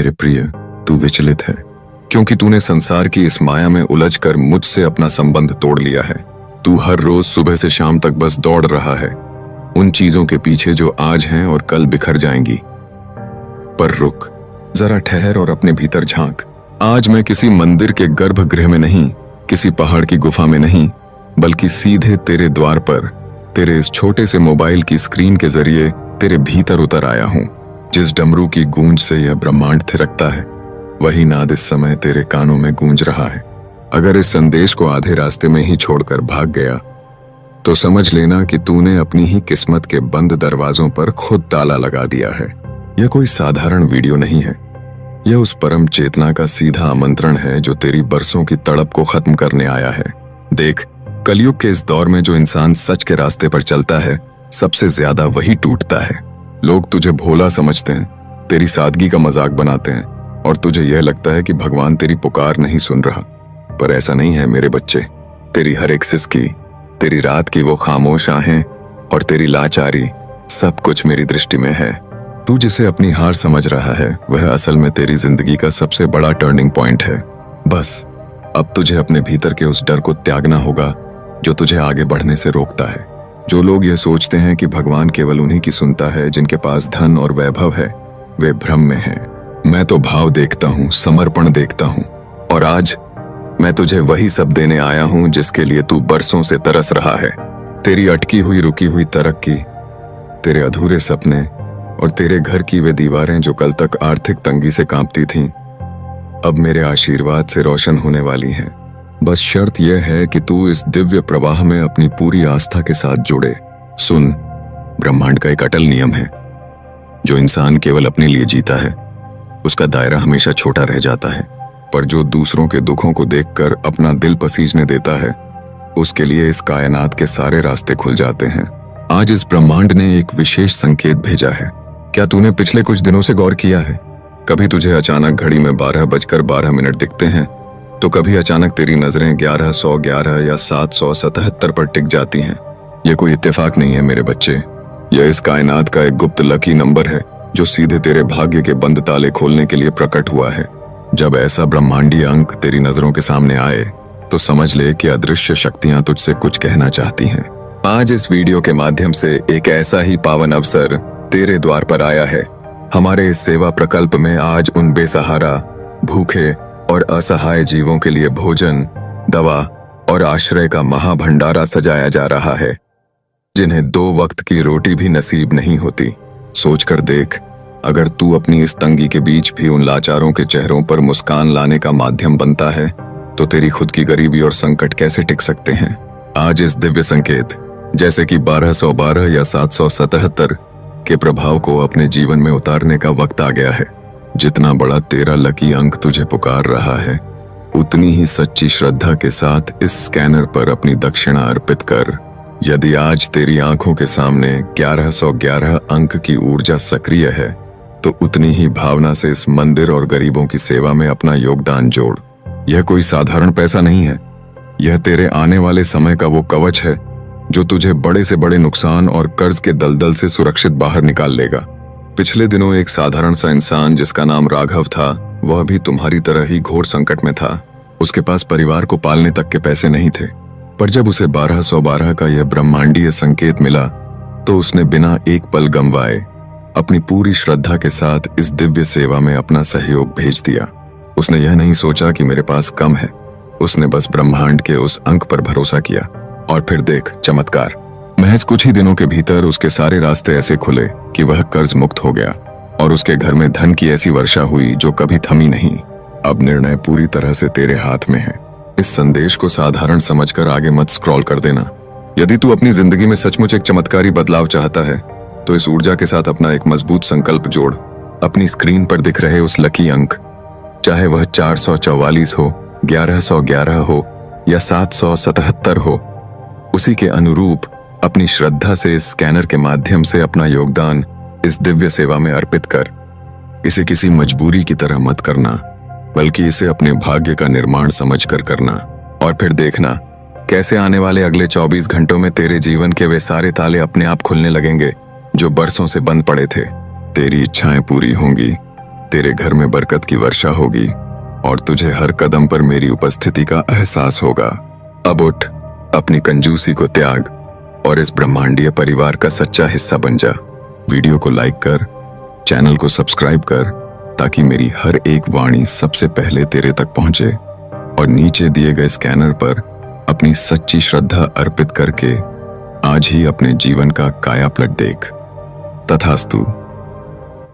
मेरे प्रिय, तू विचलित है क्योंकि तूने संसार की इस माया में उलझकर मुझसे अपना संबंध तोड़ लिया है। तू हर रोज सुबह से शाम तक बस दौड़ रहा है उन चीजों के पीछे जो आज हैं और कल बिखर जाएंगी। पर रुक, जरा ठहर और अपने भीतर झांक। आज मैं किसी मंदिर के गर्भगृह में नहीं, किसी पहाड़ की गुफा में नहीं, बल्कि सीधे तेरे द्वार पर, तेरे इस छोटे से मोबाइल की स्क्रीन के जरिए तेरे भीतर उतर आया हूं। जिस डमरू की गूंज से यह ब्रह्मांड थिरकता है, वही नाद इस समय तेरे कानों में गूंज रहा है। अगर इस संदेश को आधे रास्ते में ही छोड़कर भाग गया तो समझ लेना कि तूने अपनी ही किस्मत के बंद दरवाजों पर खुद ताला लगा दिया है। यह कोई साधारण वीडियो नहीं है, यह उस परम चेतना का सीधा आमंत्रण है जो तेरी बरसों की तड़प को खत्म करने आया है। देख, कलयुग के इस दौर में जो इंसान सच के रास्ते पर चलता है, सबसे ज्यादा वही टूटता है। लोग तुझे भोला समझते हैं, तेरी सादगी का मजाक बनाते हैं और तुझे यह लगता है कि भगवान तेरी पुकार नहीं सुन रहा। पर ऐसा नहीं है मेरे बच्चे। तेरी हर एक सिसकी, तेरी रात की वो खामोश आहें और तेरी लाचारी, सब कुछ मेरी दृष्टि में है। तू जिसे अपनी हार समझ रहा है, वह असल में तेरी जिंदगी का सबसे बड़ा टर्निंग पॉइंट है। बस अब तुझे अपने भीतर के उस डर को त्यागना होगा जो तुझे आगे बढ़ने से रोकता है। जो लोग यह सोचते हैं कि भगवान केवल उन्हीं की सुनता है जिनके पास धन और वैभव है, वे भ्रम में हैं। मैं तो भाव देखता हूँ, समर्पण देखता हूँ, और आज मैं तुझे वही सब देने आया हूँ जिसके लिए तू बरसों से तरस रहा है। तेरी अटकी हुई रुकी हुई तरक्की, तेरे अधूरे सपने और तेरे घर की वे दीवारें जो कल तक आर्थिक तंगी से कांपती थीं, अब मेरे आशीर्वाद से रोशन होने वाली हैं। बस शर्त यह है कि तू इस दिव्य प्रवाह में अपनी पूरी आस्था के साथ जुड़े। सुन, ब्रह्मांड का एक अटल नियम है, जो इंसान केवल अपने लिए जीता है उसका दायरा हमेशा छोटा रह जाता है, पर जो दूसरों के दुखों को देखकर अपना दिल पसीजने देता है, उसके लिए इस कायनात के सारे रास्ते खुल जाते हैं। आज इस ब्रह्मांड ने एक विशेष संकेत भेजा है। क्या तूने पिछले कुछ दिनों से गौर किया है? कभी तुझे अचानक घड़ी में 12:12 दिखते हैं, तो कभी अचानक तेरी नजरें 1111 या 777 पर टिक जाती हैं। यह कोई इत्तेफाक नहीं है मेरे बच्चे, यह इस कायनात का एक गुप्त लकी नंबर है जो सीधे तेरे भाग्य के बंद ताले खोलने के लिए प्रकट हुआ है। जब ऐसा ब्रह्मांडीय अंक तेरी नजरों के सामने आए तो समझ ले कि अदृश्य शक्तियां तुझसे कुछ कहना चाहती हैं। आज इस वीडियो के माध्यम से एक ऐसा ही पावन अवसर तेरे द्वार पर आया है। हमारे इस सेवा प्रकल्प में आज उन बेसहारा, भूखे और असहाय जीवों के लिए भोजन, दवा और आश्रय का महाभंडारा सजाया जा रहा है, जिन्हें 2 वक्त की रोटी भी नसीब नहीं होती। सोचकर देख, अगर तू अपनी इस तंगी के बीच भी उन लाचारों के चेहरों पर मुस्कान लाने का माध्यम बनता है, तो तेरी खुद की गरीबी और संकट कैसे टिक सकते हैं। आज इस दिव्य संकेत, जैसे कि 1212 या 777 के प्रभाव को अपने जीवन में उतारने का वक्त आ गया है। जितना बड़ा तेरा लकी अंक तुझे पुकार रहा है, उतनी ही सच्ची श्रद्धा के साथ इस स्कैनर पर अपनी दक्षिणा अर्पित कर। यदि आज तेरी आंखों के सामने 1111 अंक की ऊर्जा सक्रिय है, तो उतनी ही भावना से इस मंदिर और गरीबों की सेवा में अपना योगदान जोड़। यह कोई साधारण पैसा नहीं है, यह तेरे आने वाले समय का वो कवच है जो तुझे बड़े से बड़े नुकसान और कर्ज के दलदल से सुरक्षित बाहर निकाल लेगा। पिछले दिनों एक साधारण सा इंसान जिसका नाम राघव था, वह भी तुम्हारी तरह ही घोर संकट में था। उसके पास परिवार को पालने तक के पैसे नहीं थे, पर जब उसे 1212 का यह ब्रह्मांडीय संकेत मिला तो उसने बिना एक पल गंवाए अपनी पूरी श्रद्धा के साथ इस दिव्य सेवा में अपना सहयोग भेज दिया। उसने यह नहीं सोचा कि मेरे पास कम है, उसने बस ब्रह्मांड के उस अंक पर भरोसा किया। और फिर देख चमत्कार, महज कुछ ही दिनों के भीतर उसके सारे रास्ते ऐसे खुले कि वह कर्ज मुक्त हो गया और उसके घर में धन की ऐसी वर्षा हुई जो कभी थमी नहीं। अब निर्णय पूरी तरह से तेरे हाथ में है। इस संदेश को साधारण समझकर आगे मत स्क्रॉल कर देना। यदि तू अपनी जिंदगी में सचमुच एक चमत्कारी बदलाव चाहता है, तो इस ऊर्जा के साथ अपना एक मजबूत संकल्प जोड़। अपनी स्क्रीन पर दिख रहे उस लकी अंक, चाहे वह 444 हो, 1111 हो या 777 हो, उसी के अनुरूप अपनी श्रद्धा से इस स्कैनर के माध्यम से अपना योगदान इस दिव्य सेवा में अर्पित कर। इसे किसी मजबूरी की तरह मत करना, बल्कि इसे अपने भाग्य का निर्माण समझकर करना। और फिर देखना कैसे आने वाले अगले 24 घंटों में तेरे जीवन के वे सारे ताले अपने आप खुलने लगेंगे जो बरसों से बंद पड़े थे। तेरी इच्छाएं पूरी होंगी, तेरे घर में बरकत की वर्षा होगी और तुझे हर कदम पर मेरी उपस्थिति का एहसास होगा। अब उठ, अपनी कंजूसी को त्याग और इस ब्रह्मांडीय परिवार का सच्चा हिस्सा बन जा। वीडियो को लाइक कर, चैनल को सब्सक्राइब कर, ताकि मेरी हर एक वाणी सबसे पहले तेरे तक पहुंचे। और नीचे दिए गए स्कैनर पर अपनी सच्ची श्रद्धा अर्पित करके आज ही अपने जीवन का कायापलट देख। तथास्तु।